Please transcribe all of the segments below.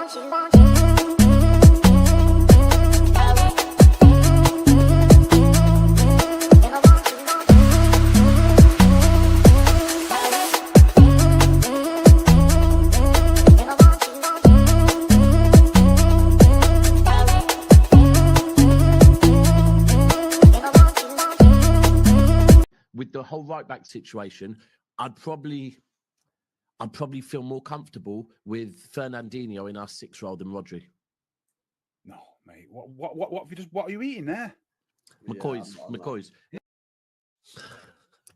With the whole right back situation, I'd probably feel more comfortable with Fernandinho in our 6-year-old than Rodri. No, mate. What are you eating there? McCoy's.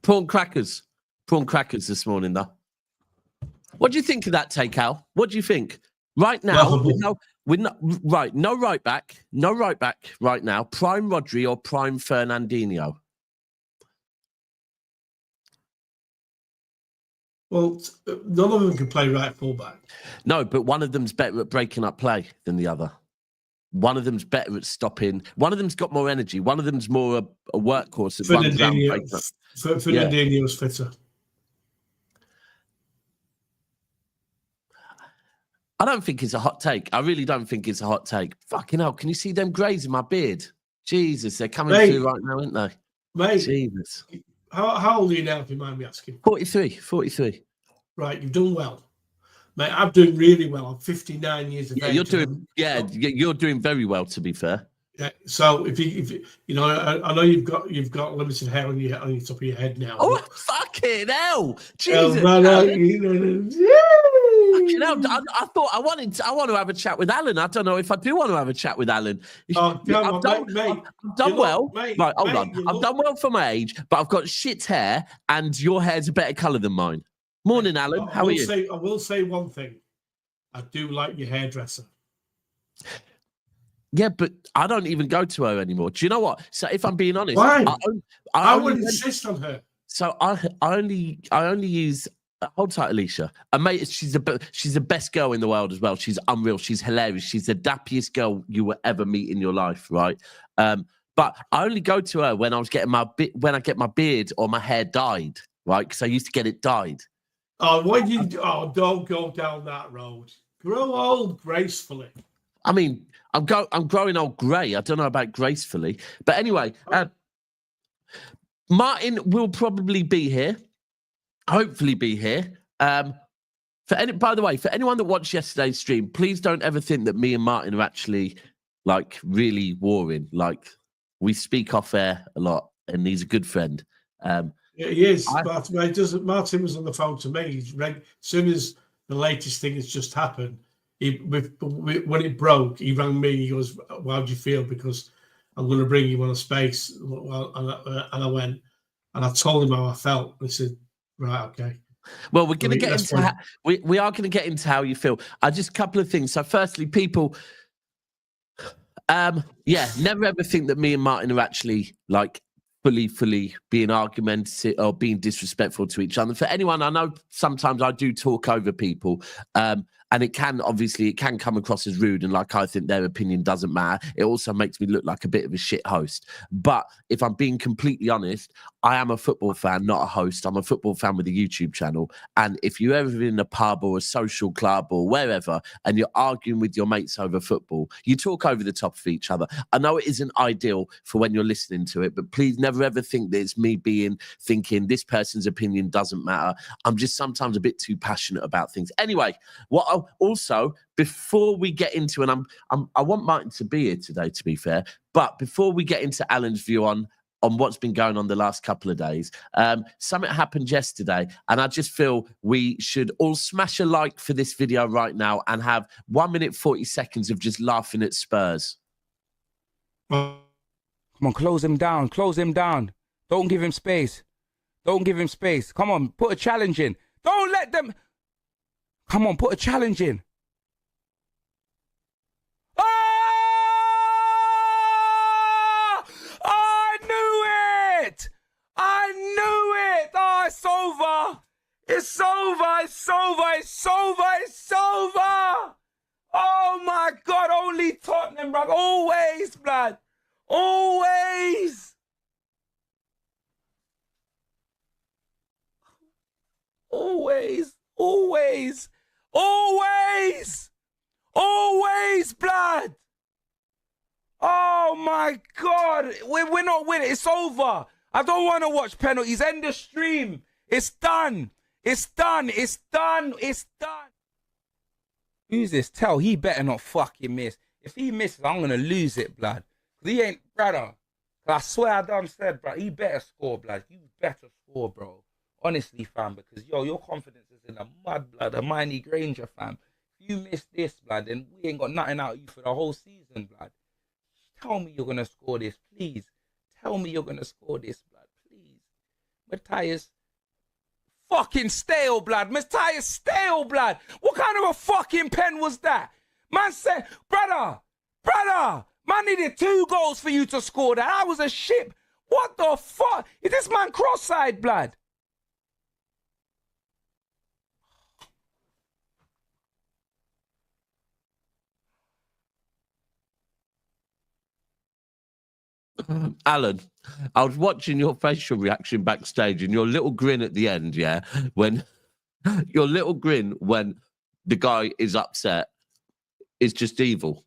Prawn crackers this morning, though. What do you think of that take, Al? What do you think? Right now, no right back right now. Prime Rodri or prime Fernandinho? Well, none of them can play right fullback. No, but one of them's better at breaking up play than the other. One of them's better at stopping. One of them's got more energy. One of them's more a workhorse that runs around breaking up. Fernandinho's fitter. I don't think it's a hot take. I really don't think it's a hot take. Fucking hell, can you see them greys in my beard? Jesus, they're coming through right now, aren't they? Mate, Jesus. How old are you now, if you mind me asking? 43. Right, you've done well. Mate, I'm doing really well. I'm 59 years of age. You're doing very well, to be fair. Yeah. So if you know, I know you've got limited hair on your top of your head now. Oh, fucking hell! Jesus! Fucking hell! I thought I want to have a chat with Alan. I don't know if I do want to have a chat with Alan. I've done well. Right, hold on. I've done well for my age, but I've got shit hair, and your hair's a better colour than mine. Morning, Alan. How are you? I will say one thing. I do like your hairdresser. Yeah, but I don't even go to her anymore. Do you know what? So if I'm being honest, why? I would insist on her. So I only use. Hold tight, Alicia. And mate, she's the best girl in the world as well. She's unreal. She's hilarious. She's the dappiest girl you will ever meet in your life, right? But I only go to her when I get my beard or my hair dyed, right? Because I used to get it dyed. Oh, don't go down that road. Grow old gracefully. I mean, I'm growing old grey. I don't know about gracefully, but anyway, Martin will probably be here. Hopefully, be here. By the way, for anyone that watched yesterday's stream, please don't ever think that me and Martin are actually like really warring. Like we speak off air a lot, and he's a good friend. Yeah, he is. Martin was on the phone to me. As soon as the latest thing has just happened, when it broke, he rang me. He goes, "How do you feel? Because I'm going to bring you on a space." And I went, and I told him how I felt. And he said, "Right, okay." Well, we're going to get into we are going to get into how you feel. Just a couple of things. So, firstly, people, never ever think that me and Martin are actually like fully being argumentative or being disrespectful to each other. For anyone, I know sometimes I do talk over people. And it can come across as rude and like I think their opinion doesn't matter. It also makes me look like a bit of a shit host. But if I'm being completely honest, I am a football fan, not a host. I'm a football fan with a YouTube channel. And if you're ever in a pub or a social club or wherever and you're arguing with your mates over football, you talk over the top of each other. I know it isn't ideal for when you're listening to it, but please never ever think that it's me thinking this person's opinion doesn't matter. I'm just sometimes a bit too passionate about things. Anyway, also, before we get into, and I want Martin to be here today, to be fair, but before we get into Alan's view on what's been going on the last couple of days, something happened yesterday, and I just feel we should all smash a like for this video right now and have 1 minute 40 seconds of just laughing at Spurs. Come on, close him down. Don't give him space. Come on, put a challenge in. Don't let them... Come on, put a challenge in. Ah! I knew it! Oh, it's over! It's over! Oh, my God, only Tottenham, bro. Always, blood. Always! my God. We're not winning. It's over. I don't want to watch penalties. End the stream. It's done. It's done. It's done. It's done. Who's this? Tell he better not fucking miss. If he misses, I'm going to lose it, blood. He ain't, brother. I swear I done said, bro, he better score, blood. You better score, bro. Honestly, fam, because, yo, your confidence is in the mud, blood. Hermione Granger, fam. If you miss this, blood, then we ain't got nothing out of you for the whole season, blood. Tell me you're going to score this, please. Tell me you're going to score this, blood, please. Matthias, fucking stale, blood. Matthias, stale, blood. What kind of a fucking pen was that? Man said, brother, man needed 2 goals for you to score that. That was a shit. What the fuck? Is this man cross-eyed, blood? Alan, I was watching your facial reaction backstage and your little grin at the end, yeah? When your little grin when the guy is upset is just evil.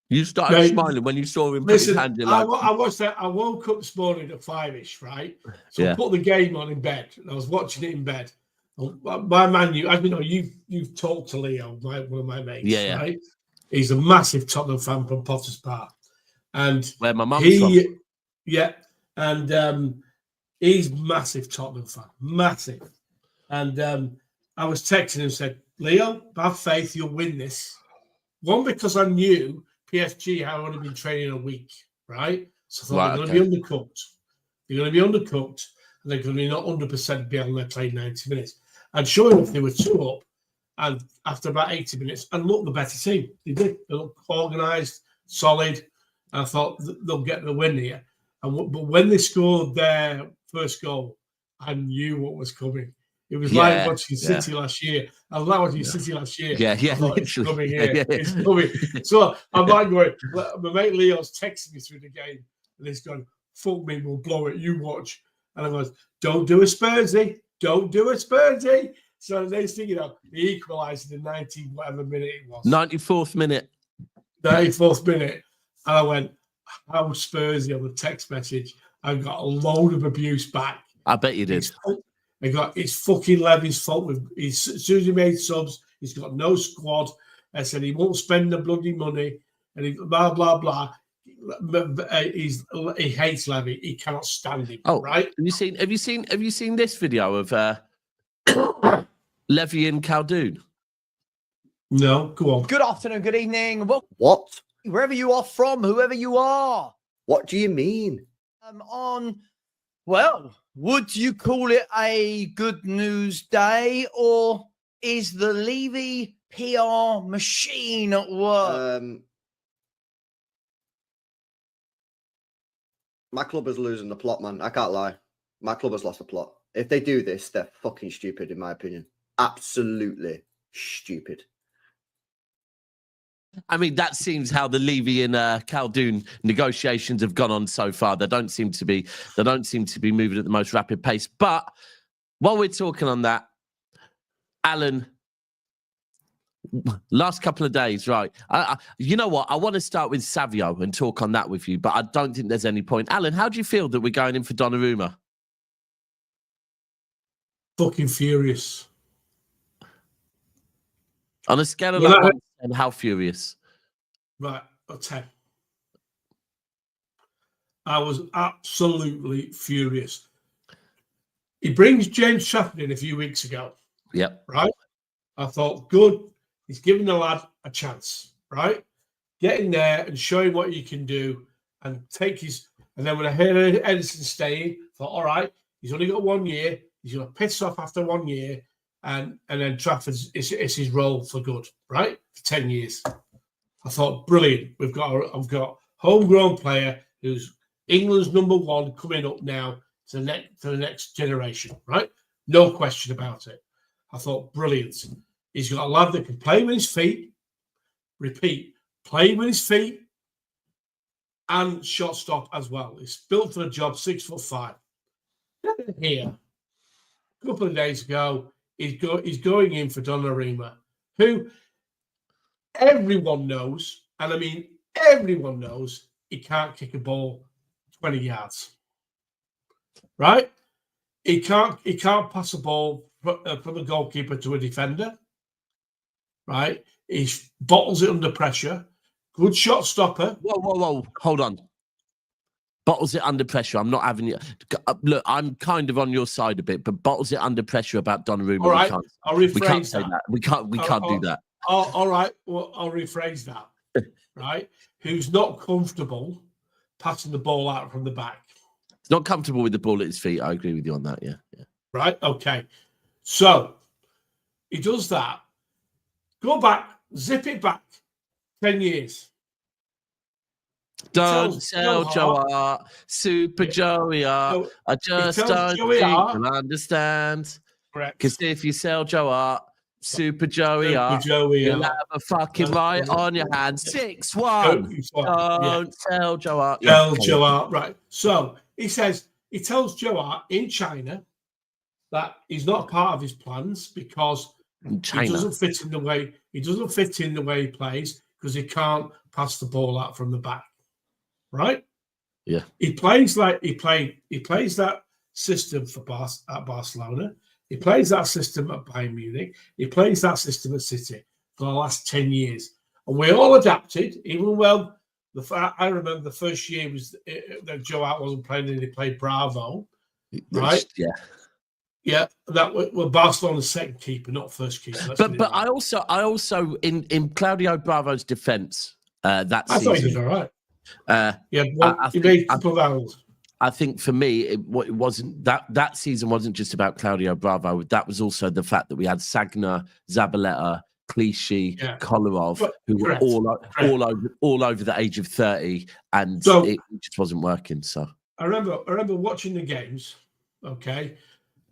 You started smiling when you saw him put his hand in. Like, I woke up this morning at 5ish, right? So I put the game on in bed, and I was watching it in bed. My man, you've talked to Leo, one of my mates, right? He's a massive Tottenham fan from Potter's Park, and where my mum's from. Yeah, and he's massive Tottenham fan, massive. And I was texting him and said, Leo, have faith, you'll win this. One, because I knew PSG had only been training a week, right? So I thought they're going to be undercooked. They're going to be undercooked, and they're going to be not 100% be able to play 90 minutes. And sure enough, they were 2 up, and after about 80 minutes, and looked the better team. They did. They looked organised, solid. And I thought they'll get the win here. But when they scored their first goal, I knew what was coming. It was like watching City last year. I was like watching City last year. Yeah, it's coming here. It's coming. So I'm like going, my mate Leo's texting me through the game, and he's going, fuck me, we'll blow it, you watch. And I goes, don't do a Spursy. Don't do a Spursy. So the next thing you know, he equalised in the 90 whatever minute it was. 94th minute. 94th minute. And I went, how Spursy on the text message. I got a load of abuse back. I bet you did. It's fucking Levy's fault. As soon as he made subs, he's got no squad. I said he won't spend the bloody money, and he blah blah blah. He hates Levy. He cannot stand him. Oh, right? Have you seen this video of Levy and Khaldoon? No, go on. Good afternoon, good evening. Well, What? wherever you are from, whoever you are, What do you mean? would you call it a good news day, or is the Levy PR machine at work? My club is losing the plot, man. I can't lie. My club has lost the plot. If they do this, they're fucking stupid, in my opinion. Absolutely stupid. I mean, that seems how the Levy and Khaldoon negotiations have gone on so far. They don't seem to be moving at the most rapid pace. But while we're talking on that, Alan, last couple of days, right? You know what? I want to start with Savio and talk on that with you, but I don't think there's any point. Alan, how do you feel that we're going in for Donnarumma? Fucking furious. On a scale of 1 to 10, how furious? Right, a 10. I was absolutely furious. He brings James Trafford in a few weeks ago. Yep. Right? I thought, good. He's giving the lad a chance, right? Get in there and show him what you can do and take his... And then when I heard Ederson staying, I thought, all right, he's only got 1 year. He's going to piss off after 1 year. And then Trafford's is his role for good, right? For 10 years. I thought, brilliant. I've got homegrown player who's England's #1 coming up now to the next generation, right? No question about it. I thought, brilliant. He's got a lad that can play with his feet. Repeat, play with his feet and shot stop as well. He's built for the job, 6'5". Here, a couple of days ago, he's going in for Donnarumma, who everyone knows, and I mean everyone knows, he can't kick a ball 20 yards. Right? He can't pass a ball from a goalkeeper to a defender. Right? He bottles it under pressure. Good shot stopper. Whoa. Hold on. Bottles it under pressure. I'm not having it. Look, I'm kind of on your side a bit, but bottles it under pressure about Donnarumma. All right, I'll rephrase we can't say that. We can't do that. All right, well, I'll rephrase that. Right? Who's not comfortable passing the ball out from the back? He's not comfortable with the ball at his feet. I agree with you on that. Yeah. Right? Okay. So he does that. Go back, zip it back 10 years. Don't tell Joe Hart, Super Joey Hart. I just don't think you'll understand. Correct. Because if you sell Joe Hart, Super Joey Hart, you'll have a fucking right on your hands. 6-1. Don't tell Joe Hart. Tell Joe Hart. Right. So he tells Joe Hart in China that he's not part of his plans because he doesn't fit in the way he plays because he can't pass the ball out from the back. Right? Yeah. He plays that system at Barcelona. He plays that system at Bayern Munich. He plays that system at City for the last 10 years. And we all adapted, even well. I remember the first year was that Joe Hart wasn't playing and he played Bravo. Right? Yeah. Yeah, that was Barcelona's second keeper, not first keeper. But I also in Claudio Bravo's defence that I season. thought he was all right. I think for me, it wasn't that season wasn't just about Claudio Bravo. That was also the fact that we had Sagna, Zabaleta, Clichy, Kolarov, who were all over the age of 30, and it just wasn't working. So I remember watching the games, okay,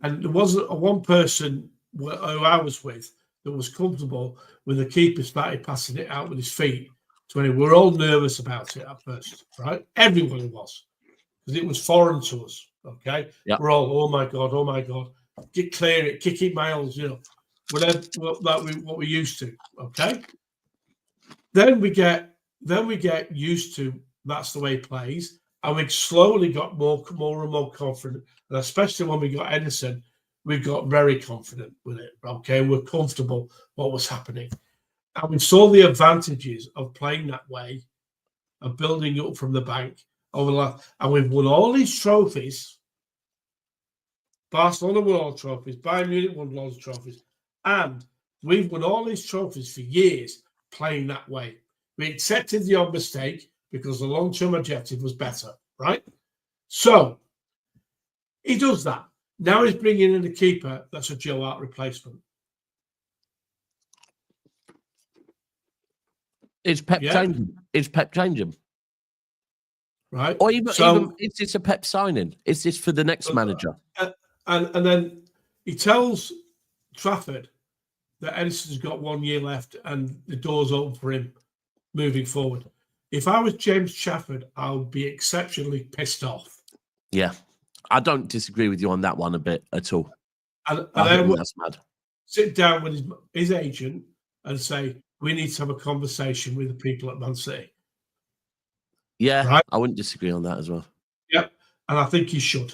and there wasn't one person who I was with that was comfortable when the keeper started passing it out with his feet. We were all nervous about it at first, right? Everyone was, because it was foreign to us. Okay, we're all, oh my god, clear it, kick it miles, whatever what we're used to. Okay, then we get used to that's the way he plays, and we slowly got more and more confident, and especially when we got Ederson, we got very confident with it. Okay, we're comfortable what was happening. And we saw the advantages of playing that way, of building up from the bank over the last, and we've won all these trophies. Barcelona won all trophies, Bayern Munich won loads of trophies, and we've won all these trophies for years playing that way. We accepted the odd mistake because the long-term objective was better, right? So he does that. Now he's bringing in a keeper that's a Joe Hart replacement. Is Pep changing? Is Pep changing? Right. Or even is this a Pep signing? Is this for the next manager? And then he tells Trafford that Ederson's got 1 year left and the door's open for him moving forward. If I was James Trafford, I would be exceptionally pissed off. Yeah. I don't disagree with you on that one a bit at all. And I think that's mad. Sit down with his agent and say, we need to have a conversation with the people at Man City. Yeah, right? I wouldn't disagree on that as well. Yep, and I think he should.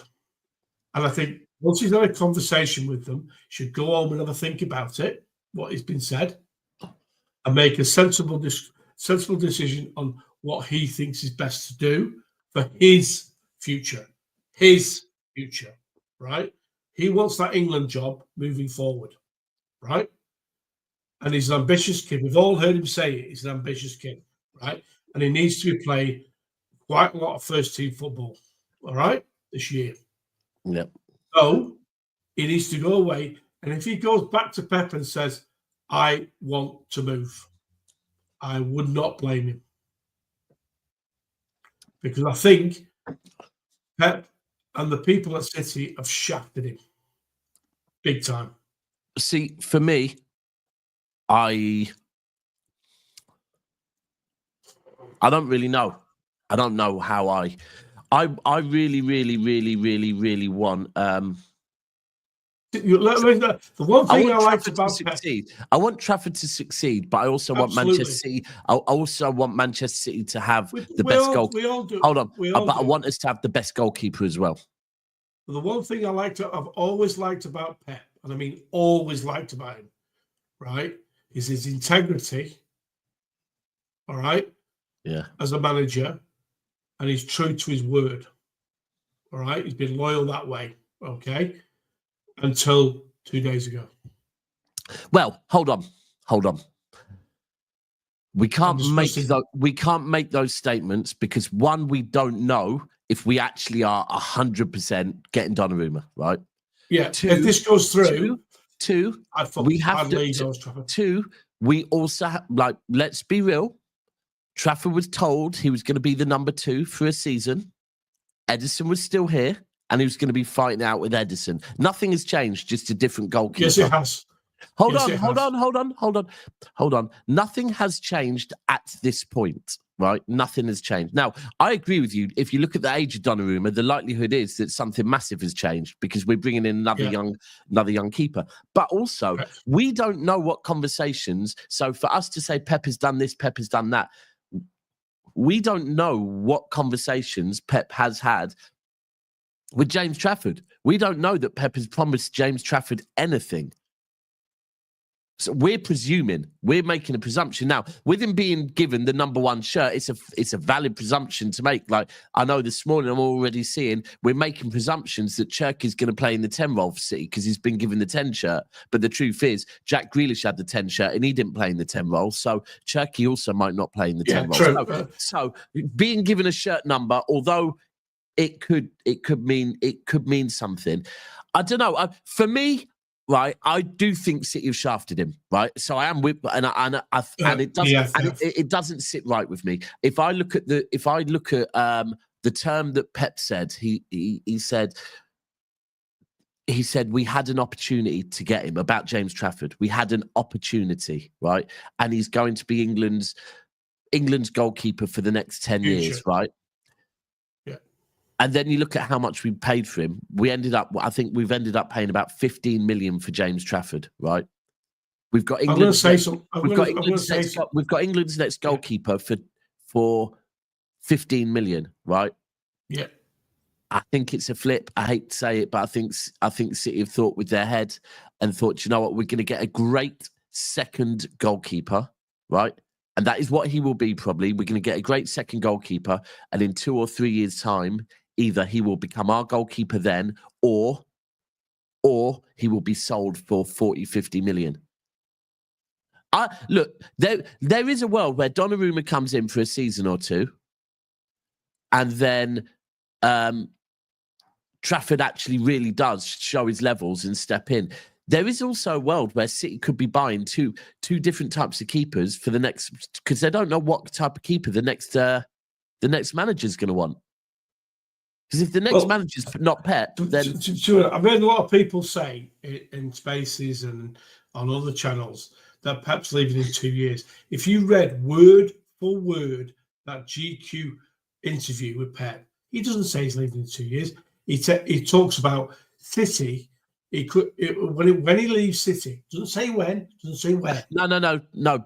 And I think once he's had a conversation with them, he should go home and have a think about it, what has been said, and make a sensible decision on what he thinks is best to do for his future. His future, right? He wants that England job moving forward, right? And he's an ambitious kid. We've all heard him say it. He's an ambitious kid, right? And he needs to be playing quite a lot of first-team football, all right, this year. Yep. So he needs to go away. And if he goes back to Pep and says, I want to move, I would not blame him. Because I think Pep and the people at City have shafted him big time. See, for me, I don't really know. I don't know how I really want The one thing I liked about succeed. I want Trafford to succeed, but I also want Manchester City. I also want Manchester City to have the best goal. We all do. Hold on, but I want us to have the best goalkeeper as well. The one thing I've always liked about Pep, and I mean always liked about him, right, is his integrity. All right. Yeah. As a manager, and he's true to his word. All right. He's been loyal that way. Okay. Until 2 days ago. Well, hold on. We can't make those statements because one, we don't know if we actually are 100% getting Donnarumma, right? Yeah. If this goes through, we also have, like, let's be real. Trafford was told he was going to be the number 2 for a season. Ederson was still here. And he was going to be fighting out with Ederson. Nothing has changed, just a different goalkeeper. Yes, it has. Hold on. Nothing has changed at this point, right? Nothing has changed. Now, I agree with you. If you look at the age of Donnarumma, the likelihood is that something massive has changed because we're bringing in another young keeper. But also, we don't know what conversations. So for us to say Pep has done this, Pep has done that, we don't know what conversations Pep has had with James Trafford. We don't know that Pep has promised James Trafford anything. So we're presuming, we're making a presumption. Now, with him being given the number 1 shirt, it's a valid presumption to make. Like, I know this morning I'm already seeing we're making presumptions that Cherky's going to play in the 10 role for City because he's been given the 10 shirt. But the truth is, Jack Grealish had the 10 shirt and he didn't play in the 10 role. So Cherky also might not play in the 10 role. So being given a shirt number, although it could mean something. I don't know. For me, right, I do think City have shafted him, right? So I am with, and it doesn't sit right with me. If I look at the term that Pep said, he said we had an opportunity to get him about James Trafford. We had an opportunity, right? And he's going to be England's goalkeeper for the next 10 years, right? And then you look at how much we paid for him. I think we've ended up paying about 15 million for James Trafford, right? We've got England's next goalkeeper for 15 million, right? Yeah. I think it's a flip. I hate to say it, but I think City have thought with their head and thought, you know what, we're going to get a great second goalkeeper, right? And that is what he will be probably. We're going to get a great second goalkeeper, and in 2 or 3 years' time, either he will become our goalkeeper then, or he will be sold for 40, 50 million. Look, there is a world where Donnarumma comes in for a season or 2, and then Trafford actually really does show his levels and step in. There is also a world where City could be buying two different types of keepers for the next, because they don't know what type of keeper the next manager's going to want. Because if the next manager's not Pep, then... Sure. I've heard a lot of people say in Spaces and on other channels that Pep's leaving in 2 years. If you read word for word that GQ interview with Pep, he doesn't say he's leaving in 2 years. He talks about City. He could when he leaves City. Doesn't say when. Doesn't say where. No.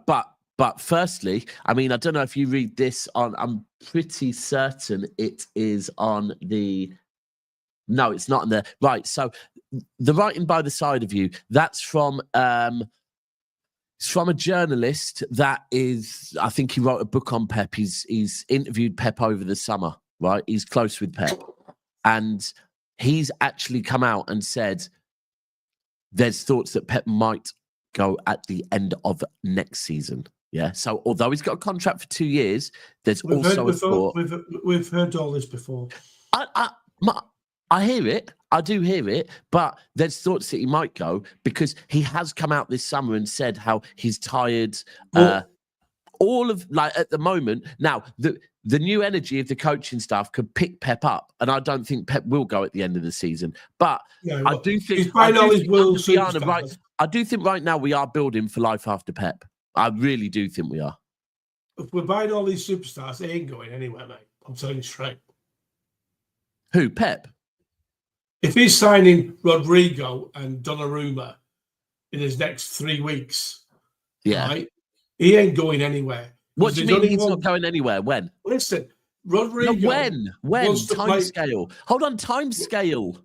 But firstly, I mean, I don't know if you read this on. I'm pretty certain it is on the. No, it's not on there. Right. So the writing by the side of you. That's from. It's from a journalist that is. I think he wrote a book on Pep. He's interviewed Pep over the summer. Right. He's close with Pep, and he's actually come out and said there's thoughts that Pep might go at the end of next season. Yeah. So although he's got a contract for 2 years, there's we've heard all this before. I hear it. I do hear it. But there's thoughts that he might go because he has come out this summer and said how he's tired. All of, like, at the moment now, the new energy of the coaching staff could pick Pep up, and I don't think Pep will go at the end of the season. But I do think right now we are building for life after Pep. I really do think we are. If we're buying all these superstars, they ain't going anywhere, mate. I'm telling you straight. Who, Pep? if he's signing Rodrygo and Donnarumma in his next 3 weeks, right, he ain't going anywhere. What do you mean he's not going anywhere? When? Listen, Rodrygo. No, when? Time scale. Hold on, time scale.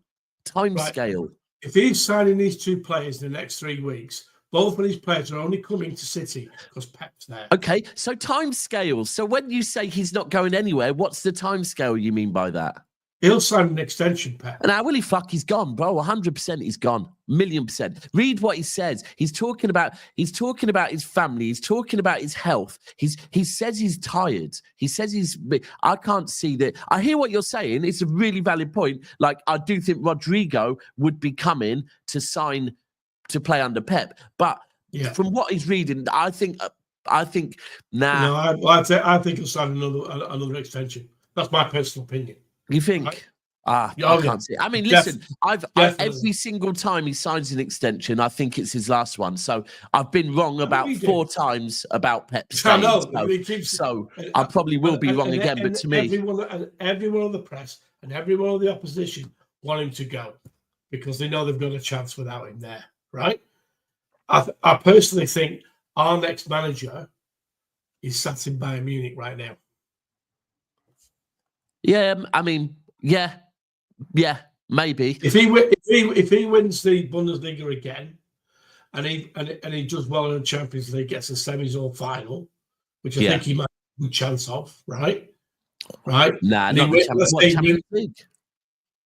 Time scale. If he's signing these 2 players in the next 3 weeks, both of these players are only coming to City because Pep's there. Okay, so time scale. So when you say he's not going anywhere, what's the time scale you mean by that? He'll sign an extension, Pep. And how will he fuck? He's gone, bro. 100% he's gone. 1,000,000%. Read what he says. He's talking about his family. He's talking about his health. He says he's tired. He says I can't see that. I hear what you're saying. It's a really valid point. Like, I do think Rodrygo would be coming to sign to play under Pep. But from what he's reading, I think nah. No, I think he'll sign another extension. That's my personal opinion. You think? Right? I can't see it. I mean, listen, I've every single time he signs an extension, I think it's his last one. So I've been wrong about 4 times about Pep. I know. So I probably will be wrong again. But to me, everyone on the press and everyone on the opposition want him to go because they know they've got a chance without him there, right? I personally think our next manager is sat in Bayern Munich right now. Yeah, I mean, yeah, maybe. If he wins the Bundesliga again, and he does well in the Champions League, gets a semis or final, which I think he might have a chance of, right? Right? Nah, not the Champions League.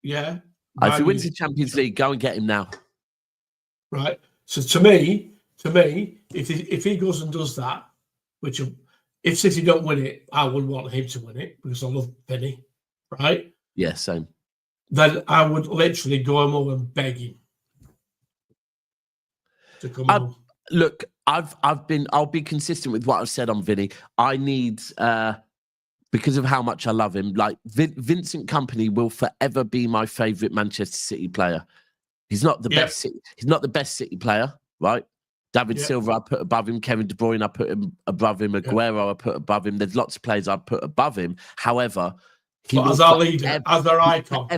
Yeah. If he wins the Champions League, go and get him now. Right. So to me, if he goes and does that, which if City don't win it, I would want him to win it because I love Penny, right? Yeah, same. Then I would literally go home and beg him to come home. Look, I'll be consistent with what I've said on Vinny. I need because of how much I love him. Like Vincent Kompany will forever be my favourite Manchester City player. He's not the best. He's not the best City player, right? David Silva, I put above him. Kevin De Bruyne, I put him above him. Aguero, I put above him. There's lots of players I put above him. However, as our leader, as their icon,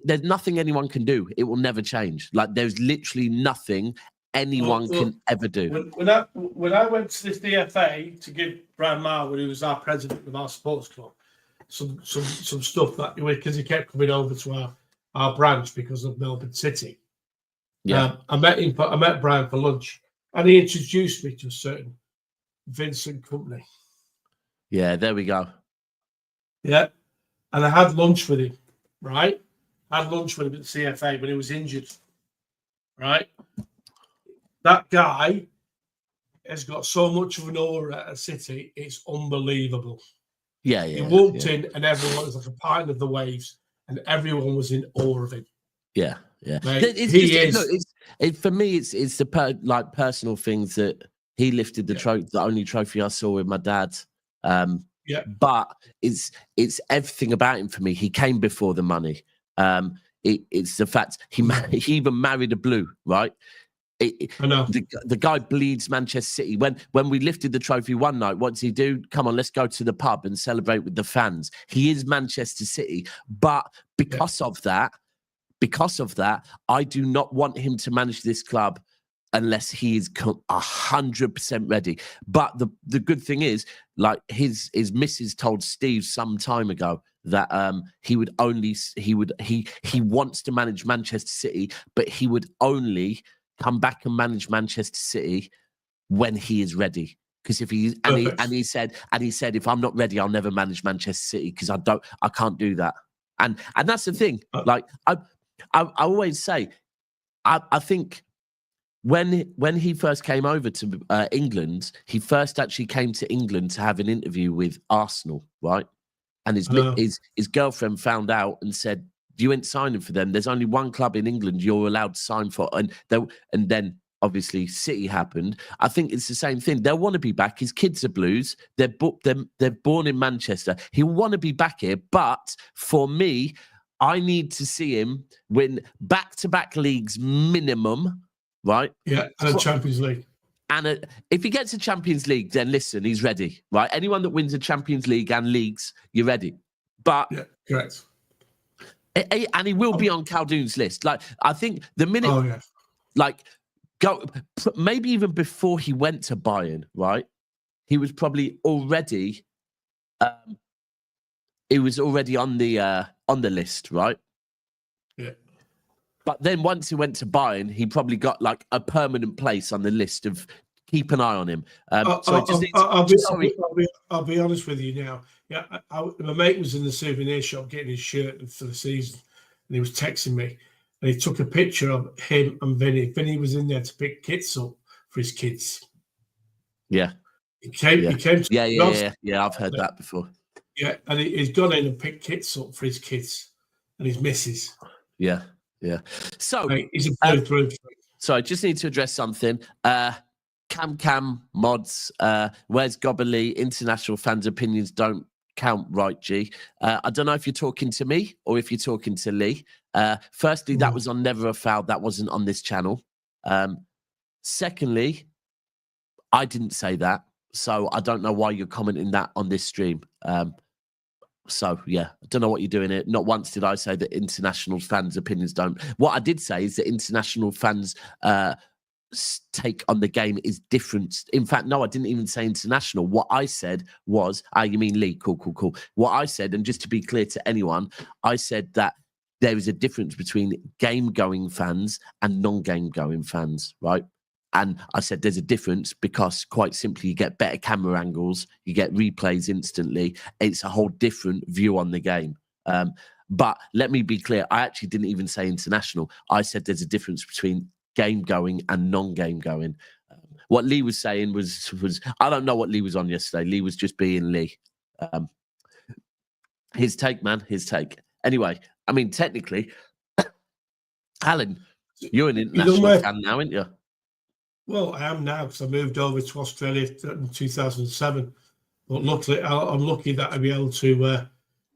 there's nothing anyone can do. It will never change. Like there's literally nothing anyone can ever do. When I went to this DFA to give Brian Marwood, who was our president of our sports club, some stuff that because he kept coming over to our branch because of Melbourne City. Yeah, I met Brian for lunch, and he introduced me to a certain Vincent Kompany. Yeah, there we go. Yeah, and I had lunch with him. Right, I had lunch with him at the CFA when he was injured. Right, that guy has got so much of an aura at City; it's unbelievable. Yeah. He walked in, and everyone was like a pint of the waves, and everyone was in awe of him. Yeah. Mate, for me, it's the personal things that he lifted the trophy, the only trophy I saw with my dad. But it's everything about him for me. He came before the money. It's the fact he even married a blue, right? I know. The guy bleeds Manchester City. When we lifted the trophy one night, what does he do? Come on, let's go to the pub and celebrate with the fans. He is Manchester City, but because of that, I do not want him to manage this club unless he is 100% ready. But the good thing is, like his missus told Steve some time ago that he wants to manage Manchester City, but he would only come back and manage Manchester City when he is ready. Because if he said if I'm not ready, I'll never manage Manchester City because I can't do that. And that's the thing. Like I always say, I think when he first came over to England, he first actually came to England to have an interview with Arsenal, right? And his girlfriend found out and said, "You ain't signing for them. There's only one club in England you're allowed to sign for." And then obviously City happened. I think it's the same thing. They'll want to be back. His kids are Blues. They're born in Manchester. He'll want to be back here. But for me, I need to see him win back-to-back leagues minimum, right? Yeah, and a Champions League. And if he gets a Champions League, then listen, he's ready, right? Anyone that wins a Champions League and leagues, you're ready. But yeah, correct. And he will be on Khaldoon's list. Like, I think the minute, maybe even before he went to Bayern, right? He was probably already, on the list, right? Yeah. But then once he went to Bayern, he probably got like a permanent place on the list of keep an eye on him. I'll be honest with you now. Yeah, my mate was in the souvenir shop getting his shirt for the season, and he was texting me, and he took a picture of him and Vinny. Vinny was in there to pick kits up for his kids. Yeah, he came. Yeah. I've heard that before. Yeah, and he's gone in and picked kits up for his kids and his missus. Yeah. So he's a through. So I just need to address something. Cam mods, where's Gobberly? International fans' opinions don't count, right, G? I don't know if you're talking to me or if you're talking to Lee. Firstly, that was on Never a Foul. That wasn't on this channel. Secondly, I didn't say that. So I don't know why you're commenting that on this stream. So, yeah, I don't know what you're doing here. Not once did I say that international fans' opinions don't. What I did say is that international fans' take on the game is different. In fact, no, I didn't even say international. What I said was, you mean Lee? Cool. What I said, and just to be clear to anyone, I said that there is a difference between game-going fans and non-game-going fans, right? And I said there's a difference because quite simply you get better camera angles, you get replays instantly. It's a whole different view on the game. But let me be clear, I actually didn't even say international. I said there's a difference between game going and non-game going. What Lee was saying was I don't know what Lee was on yesterday. Lee was just being Lee. His take, man, his take. Anyway, I mean, technically, Alan, you're an international fan now, aren't you? Well, I am now because I moved over to Australia in 2007. But luckily, I'm lucky that I'll be able to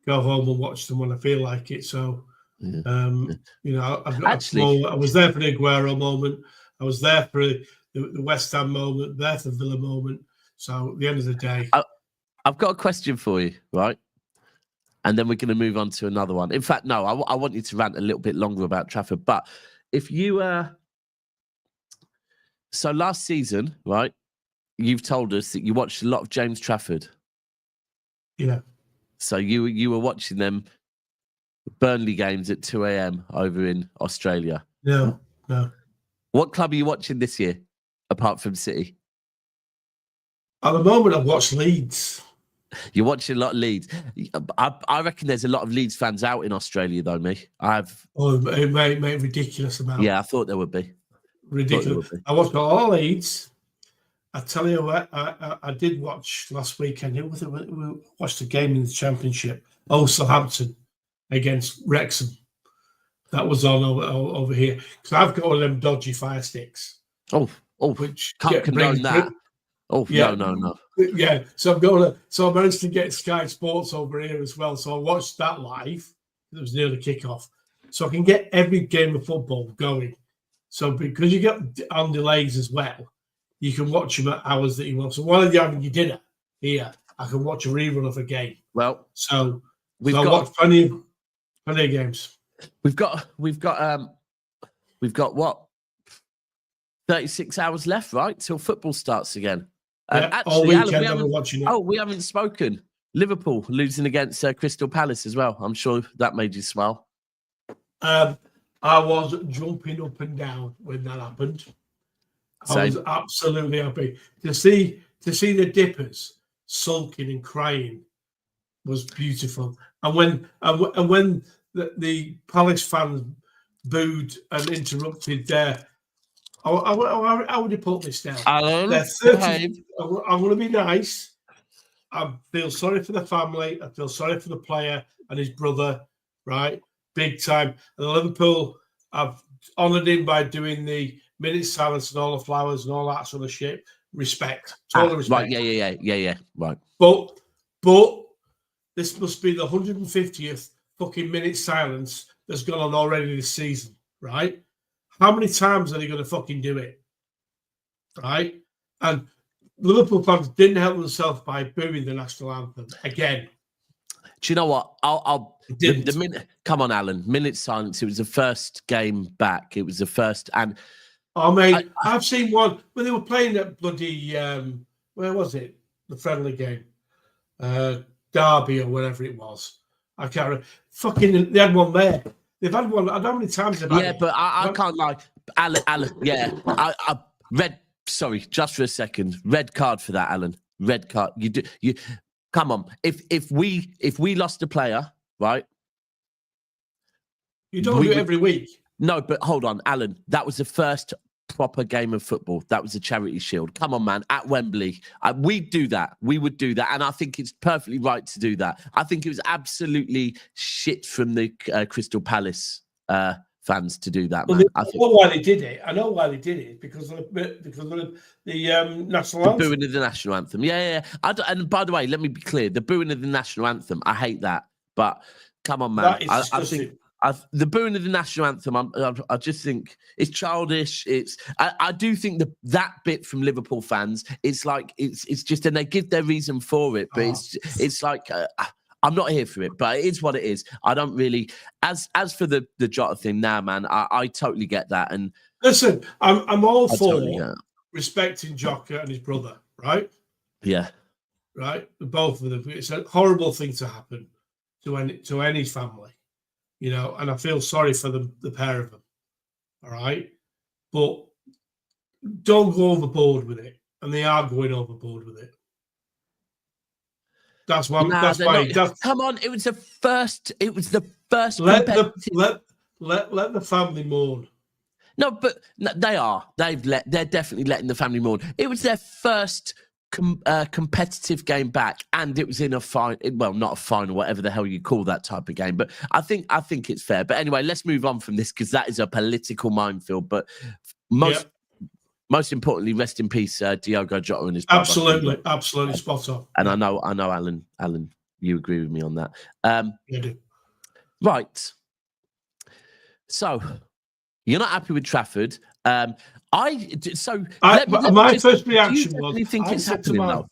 go home and watch them when I feel like it. So, you know, I was there for the Aguero moment. I was there for the West Ham moment, there for the Villa moment. So, at the end of the day, I've got a question for you, right? And then we're going to move on to another one. In fact, no, I want you to rant a little bit longer about Trafford. But if you so last season, right, you've told us that you watched a lot of James Trafford. Yeah. So you were watching them Burnley games at 2 a.m. over in Australia. No. What club are you watching this year, apart from City? At the moment, I've watched Leeds. You're watching a lot of Leeds. I reckon there's a lot of Leeds fans out in Australia, though, me. Mate, ridiculous amount. Yeah, I thought there would be. Ridiculous. I watched all Leeds. I tell you what, I did watch last weekend. We watched a game in the Championship. Southampton against Wrexham. That was on over here. Because I've got one of them dodgy fire sticks. Which can't condone that. No. Yeah, so I managed to get Sky Sports over here as well. So I watched that live. It was near the kickoff. So I can get every game of football going. So because you get on delays as well, you can watch them at hours that you want. So while you're having your dinner here, I can watch a rerun of a game. Well, so I watch plenty of games. We've got what? 36 hours left, right? Till football starts again. Actually, all weekend Alan, watching it. We haven't spoken. Liverpool losing against Crystal Palace as well. I'm sure that made you smile. I was jumping up and down when that happened. I was absolutely happy to see the Dippers sulking and crying was beautiful. And when the Palace fans booed and interrupted their, how would you put this down? Alan, I'm going to be nice. I feel sorry for the family. I feel sorry for the player and his brother. Right. Big time. And Liverpool, I've honoured him by doing the minute silence and all the flowers and all that sort of shit. Respect. Total respect. Right, yeah. Right. But this must be the 150th fucking minute silence that's gone on already this season, right? How many times are they going to fucking do it? Right? And Liverpool fans didn't help themselves by booing the national anthem again. Do you know what? The minute. Come on, Alan. Minute silence. It was the first game back. It was the first, and mate, I've seen one when they were playing that bloody where was it? The friendly game, Derby or whatever it was. I can't remember. Fucking, they had one there. They've had one. I don't know how many times they've had it. But I can't lie. Alan. Yeah, I read. Sorry, just for a second. Red card for that, Alan. Red card. You come on. If we lost a player, right? You don't do it every week. No, but hold on, Alan. That was the first proper game of football. That was a Charity Shield. Come on, man. At Wembley, we'd do that. We would do that, and I think it's perfectly right to do that. I think it was absolutely shit from the Crystal Palace fans to do that, man. I know why they did it. I know why they did it because of the national anthem. The booing of the national anthem. Yeah. And by the way, let me be clear: the booing of the national anthem. I hate that, but come on, man. I think. The booing of the national anthem, I just think it's childish. I do think that bit from Liverpool fans, it's like it's just, and they give their reason for it, but it's like I'm not here for it, but it is what it is. I don't really, as for the Jota thing, man, I totally get that. And listen, I'm all for respecting Jota and his brother, right? Yeah, right. Both of them. It's a horrible thing to happen to any family. You know, and I feel sorry for the pair of them. All right. But don't go overboard with it. And they are going overboard with it. That's why. Come on, it was the first. Let the family mourn. No, but they are. They're definitely letting the family mourn. It was their first competitive game back, and it was in a final. Well, not a final, whatever the hell you call that type of game. But I think it's fair. But anyway, let's move on from this because that is a political minefield. But most importantly, rest in peace, Diogo Jota and his brother. Absolutely spot on. And I know, Alan, you agree with me on that. Yeah, I do. Right. So you're not happy with Trafford. My first reaction was, you think it's happening now?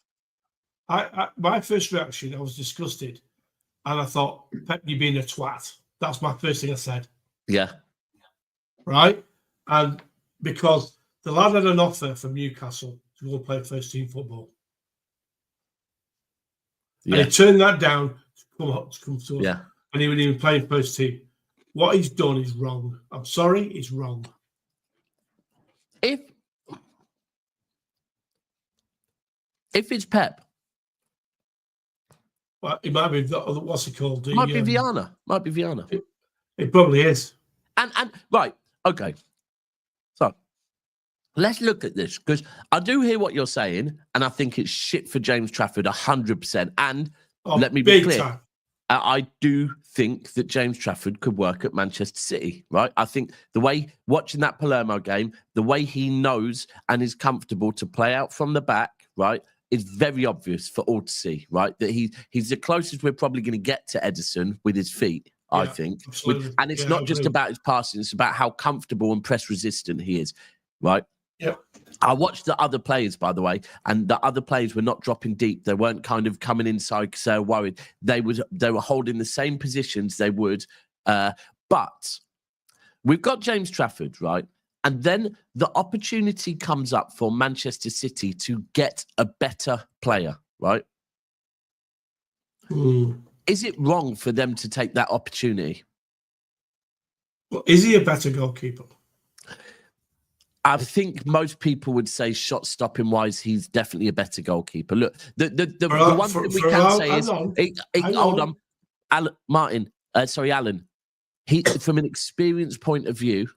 My first reaction, I was disgusted, and I thought, Pep, you're being a twat. That's my first thing I said. Yeah. Right? And because the lad had an offer from Newcastle to go and play first team football. Yeah. And he turned that down to come to us. Yeah. And he wouldn't even play first team. What he's done is wrong. I'm sorry, it's wrong. If it's Pep, well, it might be what's it called? Might be Viana. It probably is. And right, okay. So let's look at this because I do hear what you're saying, and I think it's shit for James Trafford 100%. And let me be clear. I do think that James Trafford could work at Manchester City, right? I think the way, watching that Palermo game, the way he knows and is comfortable to play out from the back, right, is very obvious for all to see, right? That he's the closest we're probably going to get to Ederson with his feet, I think. And it's not just about his passing, it's about how comfortable and press resistant he is, right? Yeah. I watched the other players, by the way, and the other players were not dropping deep. They weren't kind of coming inside because they were worried. They were holding the same positions they would. But we've got James Trafford, right? And then the opportunity comes up for Manchester City to get a better player, right? Is it wrong for them to take that opportunity? Well, is he a better goalkeeper? I think most people would say shot stopping wise, he's definitely a better goalkeeper. Look, the one thing we can say is, hold on, Alan. He, from an experience point of view,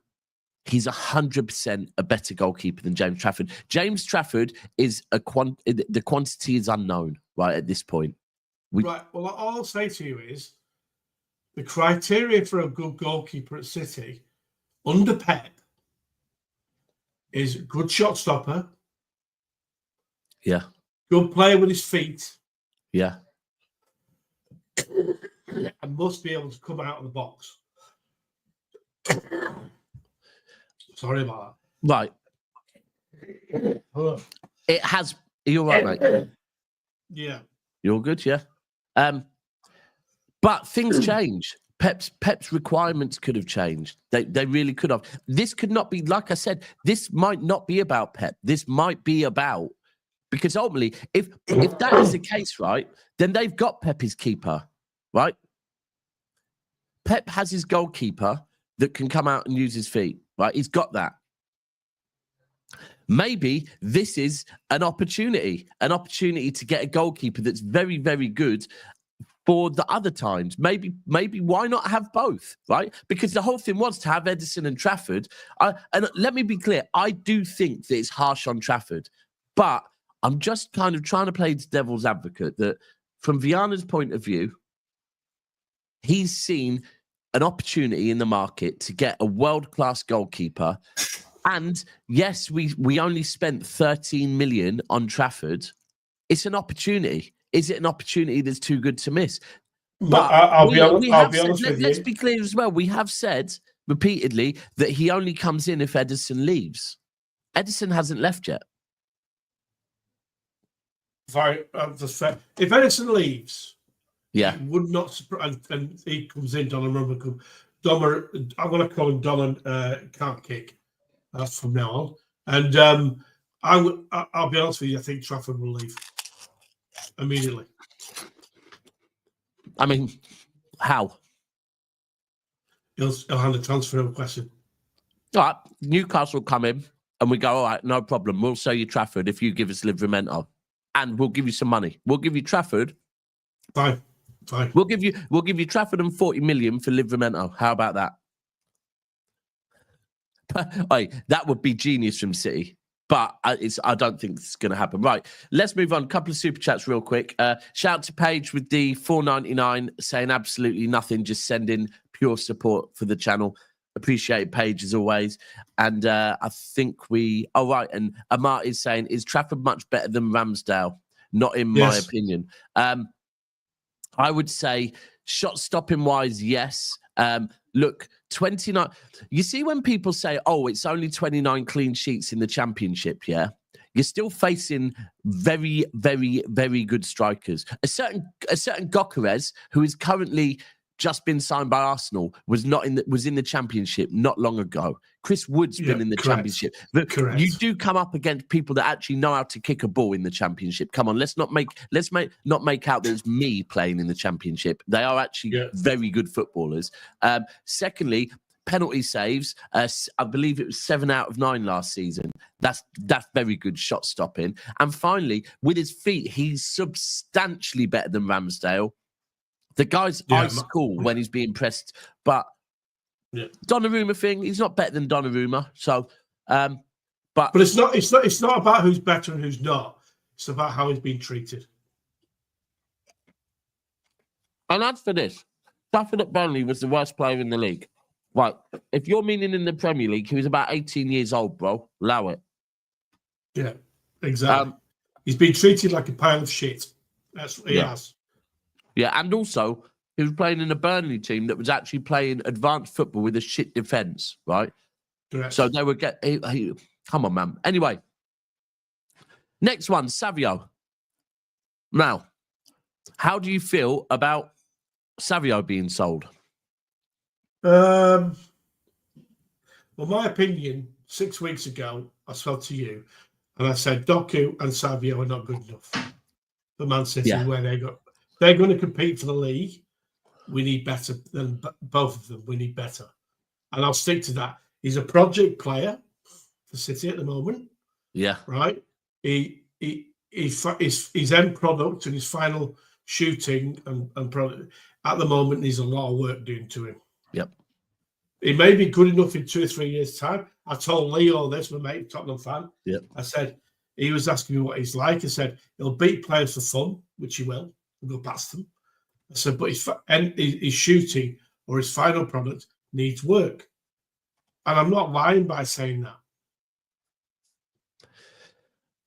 he's 100% a better goalkeeper than James Trafford. James Trafford is the quantity is unknown right at this point. Right. Well, all I'll say to you is the criteria for a good goalkeeper at City under Pep is good shot stopper. Yeah. Good player with his feet. Yeah. And must be able to come out of the box. Sorry about that. Right. It has. Are you all right, mate? Yeah. You're good, yeah? But things change. Pep's requirements could have changed. They really could have. This could not be, like I said, this might not be about Pep. This might be about, because ultimately, if that is the case, right, then they've got Pep his keeper, right? Pep has his goalkeeper that can come out and use his feet, right? He's got that. Maybe this is an opportunity to get a goalkeeper that's very, very good for the other times. Maybe why not have both, right? Because the whole thing was to have Ederson and Trafford. And let me be clear, I do think that it's harsh on Trafford, but I'm just kind of trying to play devil's advocate that from Viana's point of view, he's seen an opportunity in the market to get a world-class goalkeeper. And yes, we only spent 13 million on Trafford. It's an opportunity. Is it an opportunity that's too good to miss? But I'll be honest with you. Let's be clear as well. We have said repeatedly that he only comes in if Ederson leaves. Ederson hasn't left yet. If Ederson leaves, yeah, he would not. And he comes in. Donnarumma. I'm going to call him Donnarumma can't kick. That's from now on. And I'll be honest with you. I think Trafford will leave immediately. I mean, how? He'll hand a transfer request in. All right, Newcastle come in and we go, all right, no problem. We'll sell you Trafford if you give us Livramento. And we'll give you some money. We'll give you Trafford. Fine. We'll give you Trafford and 40 million for Livramento. How about that? Hey, that would be genius from City. But I don't think it's going to happen. Right, let's move on. A couple of super chats real quick. Shout out to Paige with the $4.99 saying absolutely nothing, just sending pure support for the channel. Appreciate Paige as always. And I think and Amar is saying, is Trafford much better than Ramsdale? Not in my opinion. I would say shot stopping wise, yes. Look, 29. You see when people say, oh, it's only 29 clean sheets in the championship, yeah? You're still facing very, very, very good strikers. A certain Gyökeres, who is currently just been signed by Arsenal, was in the championship not long ago. Chris Wood's been in the championship. You do come up against people that actually know how to kick a ball in the championship. Come on, let's not make out that it's me playing in the championship. They are actually very good footballers. Secondly, penalty saves. I believe it was 7 out of 9 last season. That's very good shot stopping. And finally, with his feet, he's substantially better than Ramsdale. The guy's ice cool when he's being pressed, but Donnarumma thing, he's not better than Donnarumma. So, but it's not about who's better and who's not. It's about how he's being treated. And as for this, Trafford at Burnley was the worst player in the league. Right, if you're meaning in the Premier League, he was about 18 years old, bro. Allow it. Yeah, exactly. He's been treated like a pile of shit. That's what he has. Yeah, and also, he was playing in a Burnley team that was actually playing advanced football with a shit defence, right? Correct. So they were come on, man. Anyway, next one, Savio. Now, how do you feel about Savio being sold? Well, my opinion, 6 weeks ago, I spoke to you, and I said Doku and Savio are not good enough for Man City, where they're going to compete for the league. We need better than both of them. We need better. And I'll stick to that. He's a project player for City at the moment. Yeah. Right? His end product and his final shooting and product at the moment needs a lot of work doing to him. Yep. He may be good enough in 2 or 3 years' time. I told Leo this, my mate, Tottenham fan. Yep. I said, he was asking me what he's like. I said, he'll beat players for fun, which he will. We'll go past them. I said, but his shooting or his final product needs work. And I'm not lying by saying that.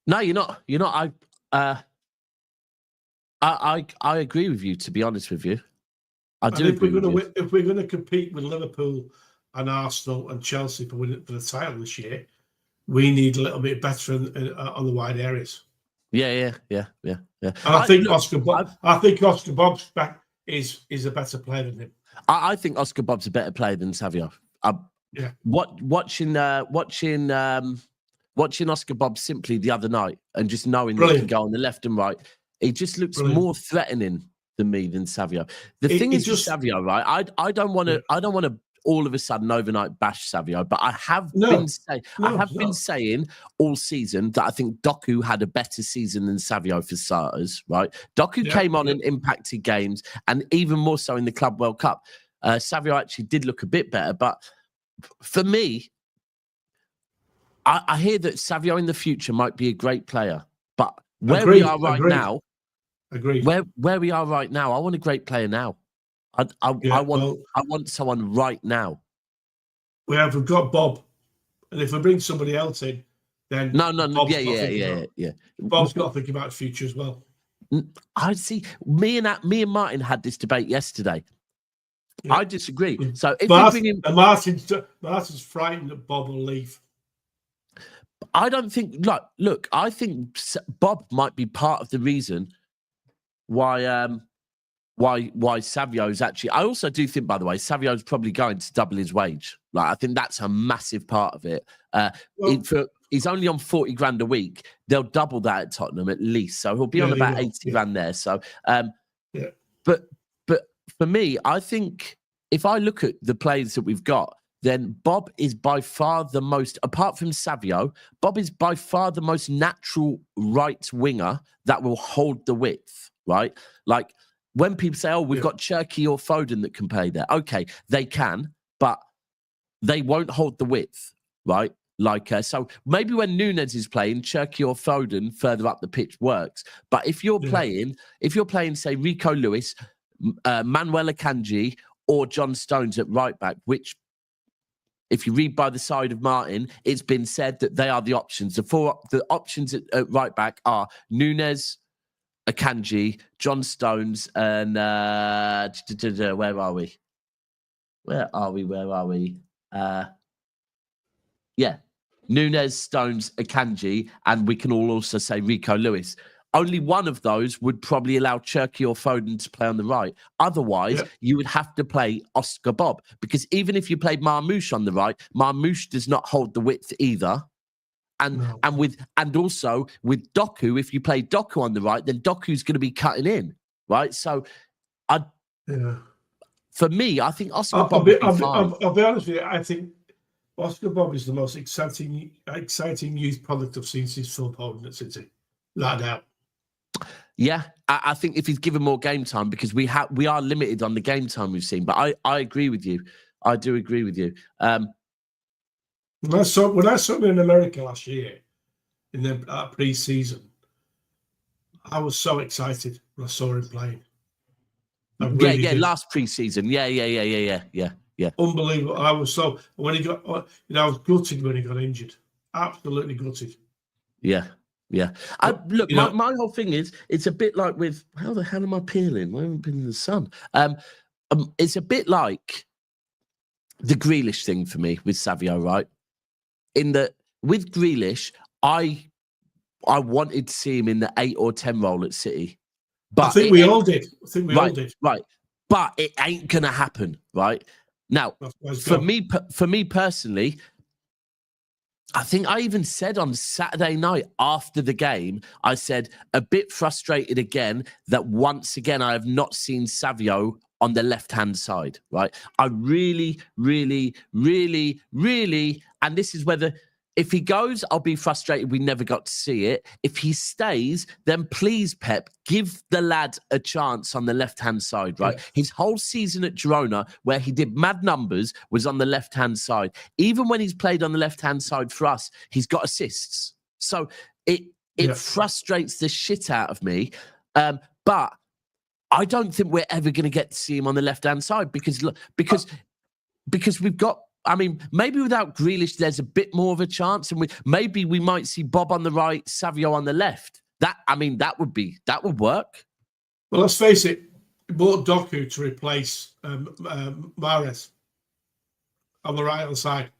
No, you're not. You're not. I agree with you, to be honest with you. If we're going to compete with Liverpool and Arsenal and Chelsea for the title this year, we need a little bit better on the wide areas. Yeah. And I think Oscar Bobb's back. is a better player than him. I think Oscar Bobb's a better player than Savio. Yeah. Watching Oscar Bobb simply the other night and just knowing that he Brilliant. can go on the left and right, he just looks Brilliant. more threatening than me than Savio. The thing is with Savio, right? I don't want to all of a sudden overnight bash Savio, but I have been saying all season that I think Doku had a better season than Savio for starters, right? Doku came on and impacted games, and even more so in the Club World Cup. Savio actually did look a bit better, but for me, I hear that Savio in the future might be a great player, but where we are right now, where we are right now, I want a great player now. I want someone right now. We've got Bob, and if we bring somebody else in, then Bob's got to think about the future as well. I see. Me and Martin had this debate yesterday. Yeah. I disagree. So if we bring in Martin's frightened that Bob will leave. I don't think. Look. I think Bob might be part of the reason why Savio's actually. I also do think, by the way, Savio's probably going to double his wage. Like, I think that's a massive part of it. He's only on 40 grand a week. They'll double that at Tottenham at least, so he'll be on about 80 grand there. So, but for me, I think if I look at the players that we've got, then Bob is by far the most, apart from Savio, Bob is by far the most natural right winger that will hold the width, right? Like, when people say, oh, we've got Cherky or Foden that can play there. Okay, they can, but they won't hold the width, right? Like, so maybe when Núñez is playing, Cherky or Foden further up the pitch works. But if you're playing, say, Rico Lewis, Manuel Akanji, or John Stones at right back, which, if you read by the side of Martin, it's been said that they are the options. The options at right back are Núñez, Akanji, John Stones, and where are we? Núñez, Stones, Akanji, and we can all also say Rico Lewis. Only one of those would probably allow Cherky or Foden to play on the right. Otherwise, you would have to play Oscar Bobb, because even if you played Marmoush on the right, Marmoush does not hold the width either. And also with Doku, if you play Doku on the right, then Doku's going to be cutting in, right? So, for me, I think Oscar Bobb would be fine. I'll be honest with you. I think Oscar Bobb is the most exciting youth product I've seen since Phil Foden at City. Without doubt. Yeah, I think if he's given more game time, because we are limited on the game time we've seen. But I agree with you. I do agree with you. When I saw him in America last year in the pre-season, I was so excited when I saw him playing. Last pre-season, yeah. Unbelievable! I was when he got, I was gutted when he got injured. Absolutely gutted. Yeah. Look, my whole thing is, it's a bit like with, how the hell am I peeling? I haven't been in the sun. It's a bit like the Grealish thing for me with Savio, right? In that, with Grealish, I wanted to see him in the 8 or 10 role at City. But I think we all did. Right. But it ain't going to happen, right? Now, for me personally, I think I even said on Saturday night after the game, I said, a bit frustrated again that once again I have not seen Savio on the left-hand side, right? I really, really, really, really, and this is whether, if he goes, I'll be frustrated we never got to see it. If he stays, then please, Pep, give the lad a chance on the left-hand side, right? Yeah. His whole season at Girona, where he did mad numbers, was on the left-hand side. Even when he's played on the left-hand side for us, he's got assists. So it frustrates the shit out of me. But I don't think we're ever going to get to see him on the left-hand side because we've got, I mean, maybe without Grealish, there's a bit more of a chance, and maybe we might see Bob on the right, Savio on the left. That would work. Well, let's face it, we bought Doku to replace Mahrez on the right hand side,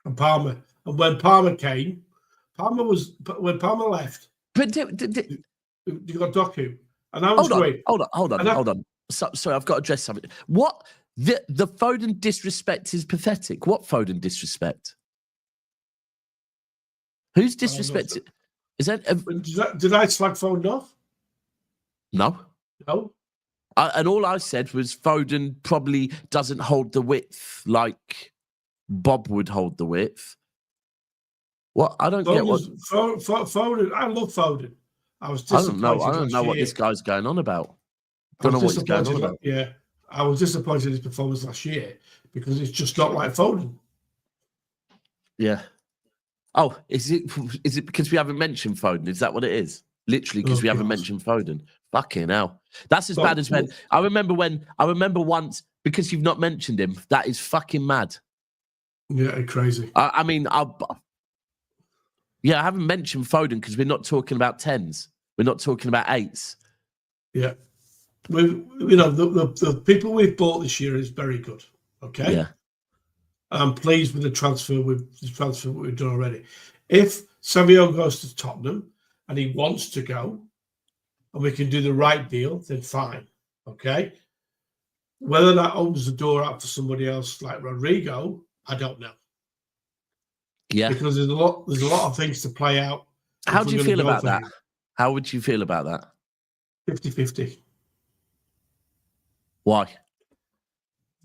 and Palmer. And when Palmer came, when Palmer left, but you got Doku. And I was great. Hold on. Sorry, I've got to address something. What the Foden disrespect is pathetic. What Foden disrespect? Who's disrespected? Is that did I slag Foden off? No. No. And all I said was Foden probably doesn't hold the width like Bob would hold the width. What? I don't get what Foden. I love Foden. I was I disappointed. don't know what this guy's going on about. Don't know what he's going on about. Yeah, I was disappointed in his performance last year because it's just not like Foden. Yeah. Oh, is it because we haven't mentioned Foden? Is that what it is? Literally because we haven't mentioned Foden. Fucking hell. That's as bad as when I remember once because you've not mentioned him. That is fucking mad. Yeah, crazy. I haven't mentioned Foden because we're not talking about 10s. We're not talking about 8s. Yeah. The people we've bought this year is very good. Okay. Yeah. I'm pleased with the transfer we've done already. If Savio goes to Tottenham and he wants to go, and we can do the right deal, then fine. Okay. Whether that opens the door up for somebody else like Rodrygo, I don't know. Yeah. Because there's a lot of things to play out. How do you feel about that? How would you feel about that? 50-50. Why?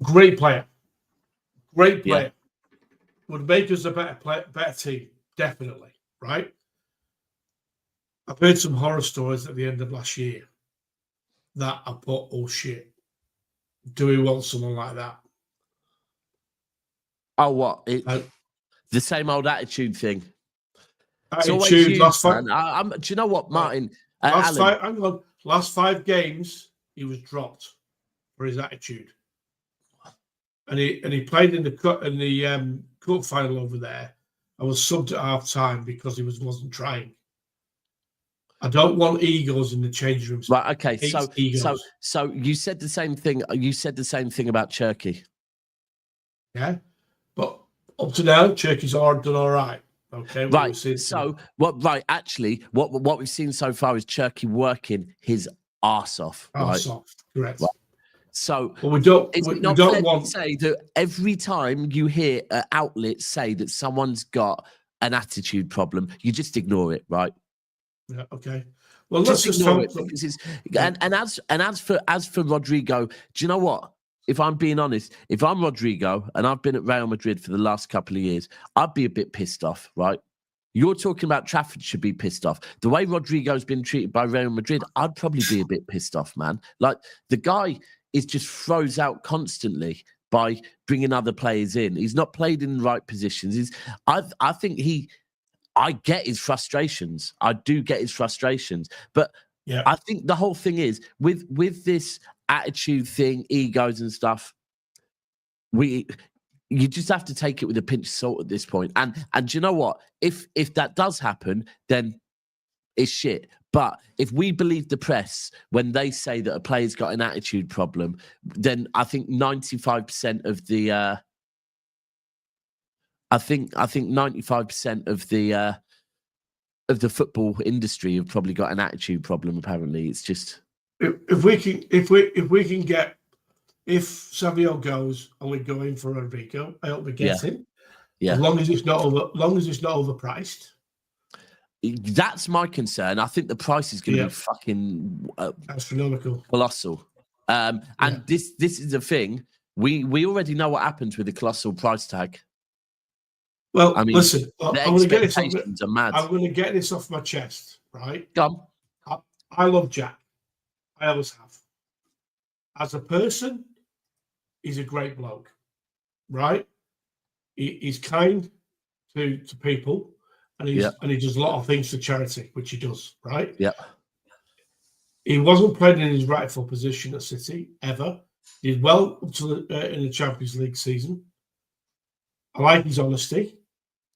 Great player. Great player. Yeah. Would make us a better team, definitely, right? I've heard some horror stories at the end of last year that I thought, oh shit, do we want someone like that? Oh, what? The same old attitude thing. Attitude, last five. Do you know what, Martin? Last 5 games, he was dropped for his attitude. And he played in the cup final over there. I was subbed at half time because he wasn't trying. I don't want egos in the changing rooms. Right. Okay. So you said the same thing. You said the same thing about Turkey. Yeah, but up to now, Turkey's done all right. Okay. Right. So what? Actually, what we've seen so far is Turkey working his arse off. Arse off. Correct. Right. So we don't want to say that every time you hear outlets say that someone's got an attitude problem, you just ignore it, right? Yeah. Okay. Well, let's just ignore it because it's and as for Rodrygo, do you know what? If I'm being honest, if I'm Rodrygo and I've been at Real Madrid for the last couple of years, I'd be a bit pissed off, right? You're talking about Trafford should be pissed off. The way Rodrygo's been treated by Real Madrid, I'd probably be a bit pissed off, man. Like the guy is just throws out constantly by bringing other players in. He's not played in the right positions. I get his frustrations. I do get his frustrations. But yeah. I think the whole thing is with this attitude thing, egos and stuff, you just have to take it with a pinch of salt at this point. And do you know what? If that does happen, then it's shit. But if we believe the press when they say that a player's got an attitude problem, then I think 95% of the I think 95% of the football industry have probably got an attitude problem. Apparently, it's just if Savio goes and we go in for Rodrygo, I hope we get him. Yeah, as long as it's not overpriced. That's my concern. I think the price is going to be fucking astronomical, colossal. And this is the thing. We already know what happens with the colossal price tag. Well, I mean, listen, I'm going to get this off my chest, right? Come. I love Jack. I always have. As a person, he's a great bloke, right? He's kind to people, and he does a lot of things for charity, which he does, right? Yeah. He wasn't playing in his rightful position at City ever. He did well up to in the Champions League season. I like his honesty.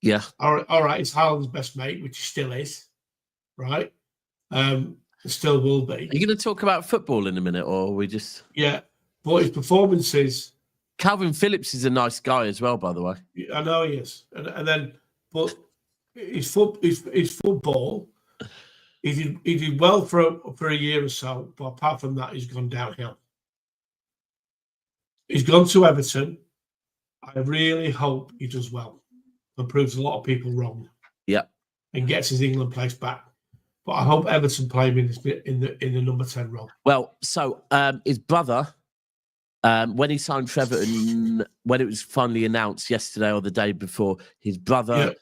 Yeah. All right. It's Haaland's best mate, which he still is, right? It still will be. Are you going to talk about football in a minute, or are we just? Yeah, but his performances. Calvin Phillips is a nice guy as well, by the way. I know he is, but his football, He did well for a year or so, but apart from that, he's gone downhill. He's gone to Everton. I really hope he does well and proves a lot of people wrong. Yeah, and gets his England place back. But I hope Everton play him in the number 10 role. Well, so his brother, when he signed for Everton, when it was finally announced yesterday or the day before, his brother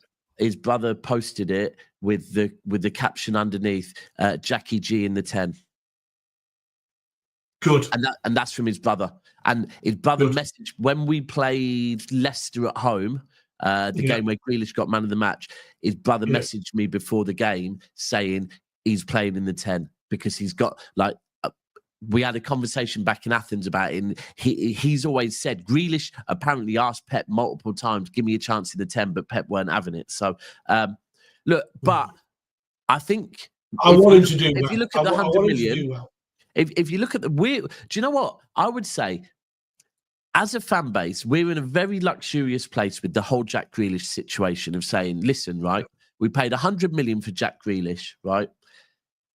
posted it with the caption underneath, Jackie G in the 10. Good. And that's from his brother. And his brother messaged when we played Leicester at home, the game where Grealish got man of the match. His brother messaged me before the game saying he's playing in the 10 because he's got like. We had a conversation back in Athens about it. And he's always said Grealish apparently asked Pep multiple times, give me a chance in the 10, but Pep weren't having it. So look, but I think I want him to do well. If you look at the 100 million, if you look at do you know what? I would say as a fan base, we're in a very luxurious place with the whole Jack Grealish situation of saying, listen, right, we paid 100 million for Jack Grealish, right?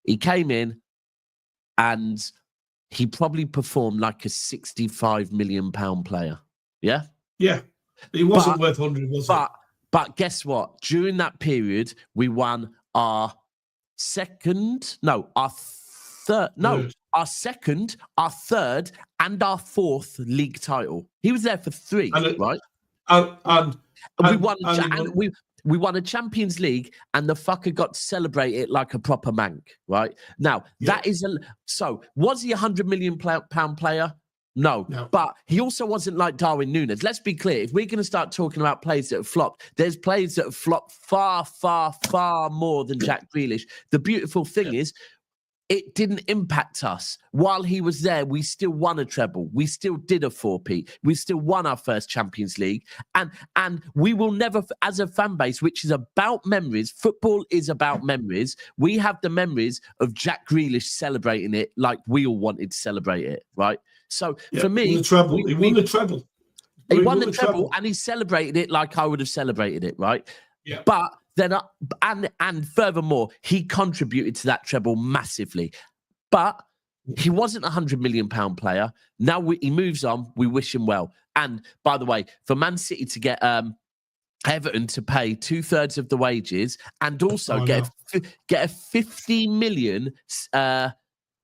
He came in and he probably performed like a 65 million pound player. Yeah? Yeah. He wasn't worth 100, was he? But guess what? During that period, we won our second, our third, and our fourth league title. He was there for 3, right? And we won a Champions League, and the fucker got to celebrate it like a proper mank, right? Now, that is so was he a 100 million pound player? No, but he also wasn't like Darwin Núñez. Let's be clear. If we're going to start talking about players that have flopped, there's players that have flopped far, far, far more than Jack Grealish. The beautiful thing is, it didn't impact us. While he was there, we still won a treble. We still did a 4-peat. We still won our first Champions League. And we will never, as a fan base, which is about memories, football is about memories. We have the memories of Jack Grealish celebrating it like we all wanted to celebrate it, right? So for me... He won the treble. He won the treble and he celebrated it like I would have celebrated it, right? Yeah. But... Then and furthermore, he contributed to that treble massively, but he wasn't a 100 million pound player. Now he moves on. We wish him well. And by the way, for Man City to get Everton to pay 2/3 of the wages and also get a 50 million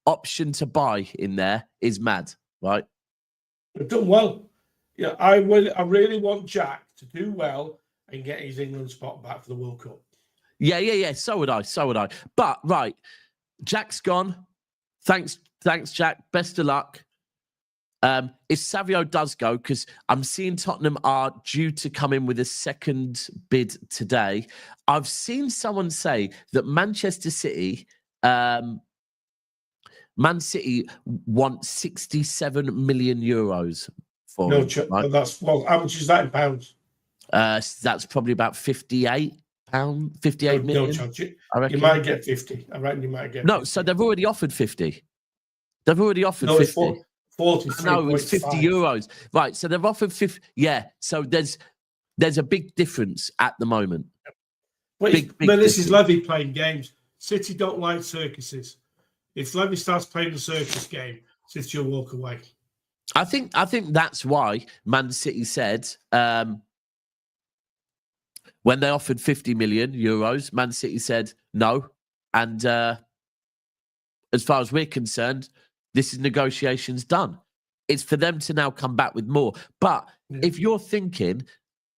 option to buy in there is mad, right? They've done well. Yeah, I really want Jack to do well and get his England spot back for the World Cup. Yeah. So would I. But, right, Jack's gone. Thanks, Jack. Best of luck. If Savio does go, because I'm seeing Tottenham are due to come in with a second bid today. I've seen someone say that Manchester City... Man City want 67 million euros for him, right? How much is that in pounds? That's probably about 58 million. No chance. I reckon you might get 50. I reckon you might get 50. So they've already offered 50. They've already offered 50. 40. No, it's 50 euros. Right, so they've offered 50. Yeah, so there's a big difference at the moment. But this is Levy playing games. City don't like circuses. If Levy starts playing a circus game, City will walk away. I think that's why Man City said... when they offered 50 million euros, Man City said no. And as far as we're concerned, this is negotiations done. It's for them to now come back with more. But if you're thinking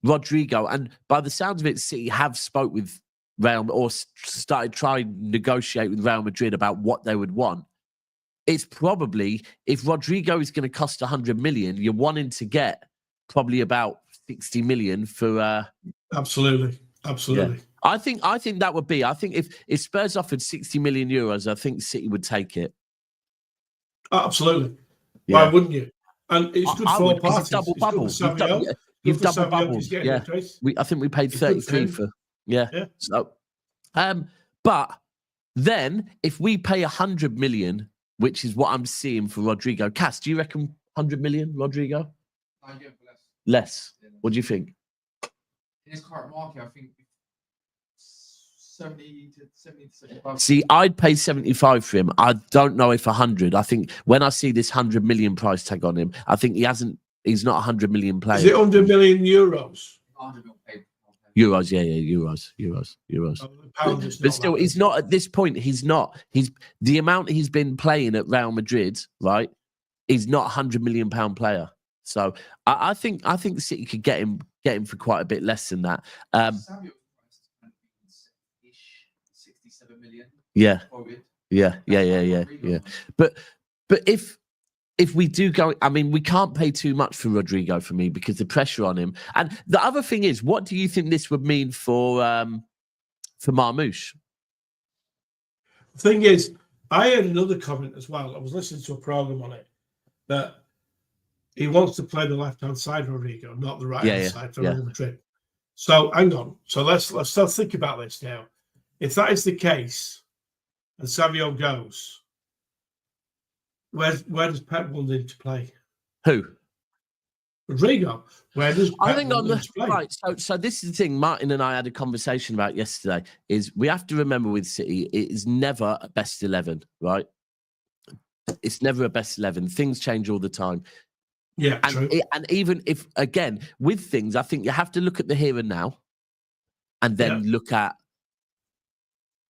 Rodrygo, and by the sounds of it, City have spoke with Real or started trying to negotiate with Real Madrid about what they would want. It's probably, if Rodrygo is going to cost 100 million, you're wanting to get probably about 60 million for... Absolutely. Yeah. I think that would be. I think if Spurs offered 60 million euros, I think City would take it. Absolutely. Yeah. Why wouldn't you? And it's good for all parties. It's double bubble. You've double bubbled. Yeah. I think we paid 33 for. Yeah. So, but then if we pay 100 million, which is what I'm seeing for Rodrygo, Cass, do you reckon 100 million, Rodrygo? I'd give less. What do you think? In his current market, I think 70 to 75. See, I'd pay 75 for him. I don't know if 100. I think when I see this 100 million price tag on him, I think he's not 100 million player. Is it 100 million euros? Euros, yeah, euros. Oh, the pound is But not still, that he's big. not at this point. He's the amount he's been playing at Real Madrid, right? He's not a £100 million player. So I think City could get him for quite a bit less than that. Savio price is 67 million. Yeah. Forward. Yeah. Rodrygo. But if we do go, I mean, we can't pay too much for Rodrygo for me because the pressure on him. And the other thing is, what do you think this would mean for Marmoush? The thing is, I had another comment as well. I was listening to a program on it that he wants to play the left-hand side, Rodrygo, not the right-hand side for Real Madrid. So hang on. So let's start think about this now. If that is the case, and Savio goes, where does Pep want him to play? Who? Rodrygo. Where does Pep I think want him to play? right. So this is the thing. Martin and I had a conversation about yesterday. Is we have to remember with City, it is never a best 11, right? It's never a best 11. Things change all the time. Yeah, true. And even if, again, with things, I think you have to look at the here and now, and then look at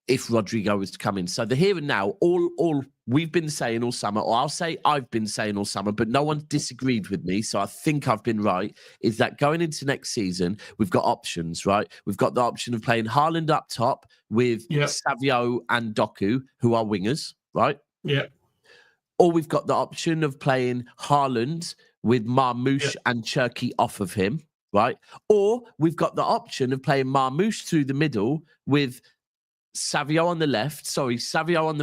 if Rodrygo was to come in. So the here and now, all we've been saying all summer, or I'll say I've been saying all summer, but no one disagreed with me, so I think I've been right, is that going into next season, we've got options, right? We've got the option of playing Haaland up top with Savio and Doku, who are wingers, right? Yeah. Or we've got the option of playing Haaland with Marmoush and Cherki off of him, right? Or we've got the option of playing Marmoush through the middle with Savio on the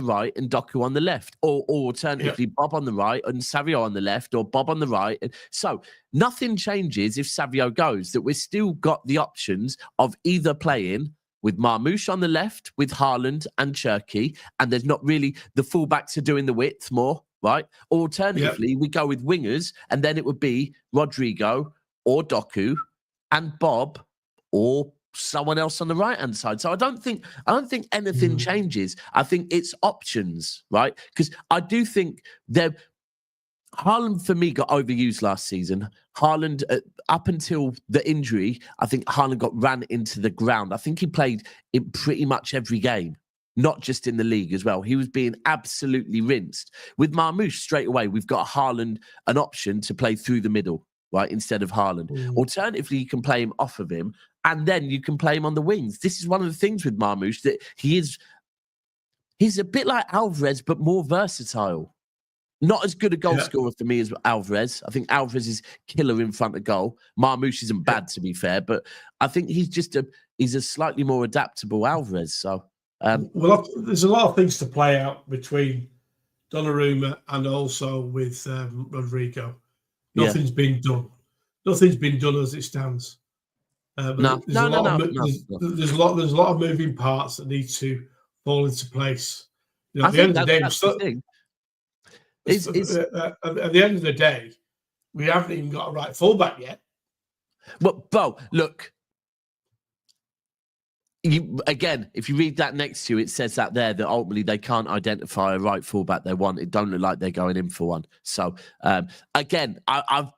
right and Doku on the left. Or alternatively, Bob on the right and Savio on the left, or Bob on the right. And so nothing changes if Savio goes, that we've still got the options of either playing with Marmoush on the left, with Haaland and Cherki, and there's not really, the fullbacks are doing the width more, right? Alternatively, we go with wingers, and then it would be Rodrygo or Doku and Bob or someone else on the right-hand side. So I don't think anything changes. I think it's options, right? Because I do think Haaland, for me, got overused last season. Haaland, up until the injury, I think Haaland got ran into the ground. I think he played in pretty much every game, not just in the league as well. He was being absolutely rinsed. With Marmoush, straight away, we've got Haaland an option to play through the middle, right, instead of Haaland. Alternatively, you can play him off of him, and then you can play him on the wings. This is one of the things with Marmoush, that he's a bit like Alvarez, but more versatile. Not as good a goal scorer for me as Alvarez. I think Alvarez is killer in front of goal. Marmoush isn't bad, to be fair, but I think he's a slightly more adaptable Alvarez. So, well, there's a lot of things to play out between Donnarumma and also with Rodrygo. Nothing's been done. Nothing's been done as it stands. There's a lot of moving parts that need to fall into place. You know, at the end of the day, at the end of the day, we haven't even got a right fullback yet. Well, Bo, look. Again, if you read that next to you, it says that ultimately they can't identify a right fullback they want. It don't look like they're going in for one. So again, I've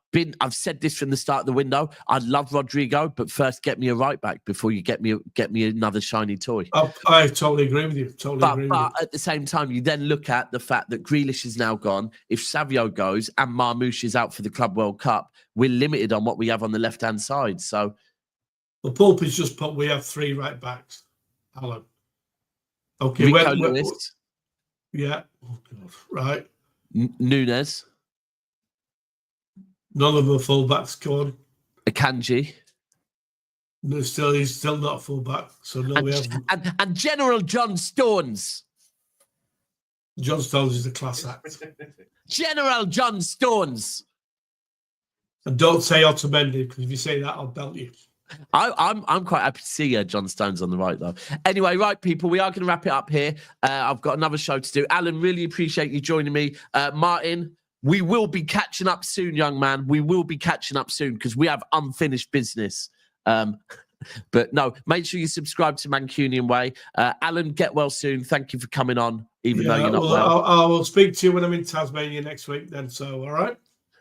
said this from the start of the window. I love Rodrygo, but first get me a right back before you get me another shiny toy. I totally agree with you. But at the same time, you then look at the fact that Grealish is now gone. If Savio goes and Marmoush is out for the Club World Cup, we're limited on what we have on the left-hand side. So. The Pope has just put, we have 3 right backs, Alan. Okay. Rico Lewis. Yeah. Oh, God. Right. Nunes. None of them are fullbacks. Go on. Akanji. No, he's still not a fullback. So no, we haven't. And General John Stones. John Stones is a class act. General John Stones. And don't say Otamendi, because if you say that, I'll belt you. I'm quite happy to see John Stones on the right, though. Anyway, right, people, we are going to wrap it up here. I've got another show to do. Alan, really appreciate you joining me. Martin, we will be catching up soon, young man. We will be catching up soon because we have unfinished business. But no, make sure you subscribe to Mancunian Way. Alan, get well soon. Thank you for coming on, even though you're not well. I will speak to you when I'm in Tasmania next week then. So, all right.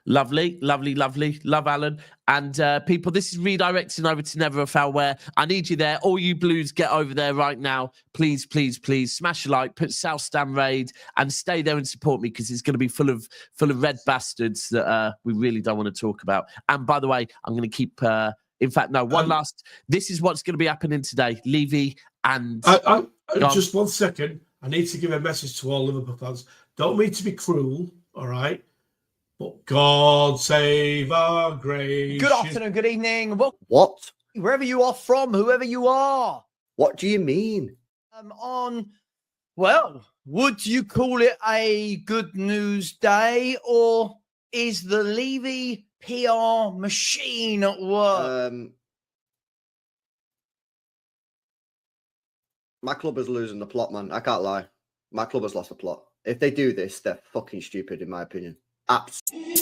Lovely, lovely, lovely. Love Alan. And people, this is redirecting over to Never a Foul Wear. I need you there. All you Blues, get over there right now. Please, please, please smash a like, put South Stand Raid, and stay there and support me because it's going to be full of red bastards that we really don't want to talk about. And by the way, I'm going to keep... in fact, no, one last... This is what's going to be happening today. Levy and... just 1 second. I need to give a message to all Liverpool fans. Don't mean to be cruel, all right? But God save our gracious... Good afternoon, good evening. Well, What? wherever you are from, whoever you are. What do you mean? Well, would you call it a good news day, or is the Levy PR machine at work? My club is losing the plot, man. I can't lie. My club has lost the plot. If they do this, they're fucking stupid, in my opinion. Absolutely.